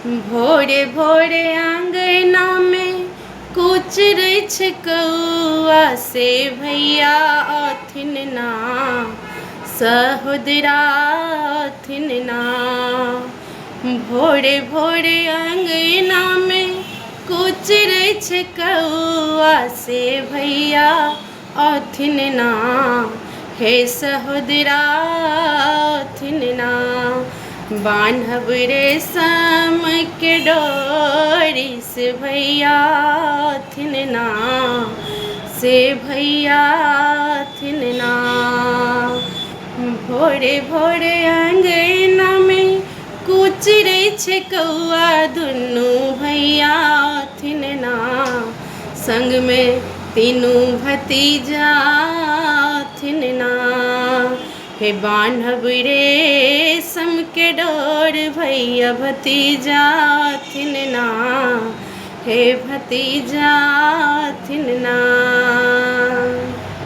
भोरे भोरे आंगना में कूच रछ कौआ से भैया अथिन ना सहोदरा अथिन ना। भोरे भोरे आंगना में कूच रछ कौआ से भैया अथिन ना हे सहोदरा अथिन ना। बान्हब रेशम के डोरी से भैया अथिन ना से भैया अथिन ना। भोरे भोरे अंगना में कूच रछ कौआ दुनू भैया अथिन ना। संग में तीनों भतीजा अथिन ना हे बान्हब रेशम के डोर भैया भतीजा अथिन ना हे भतीजा अथिन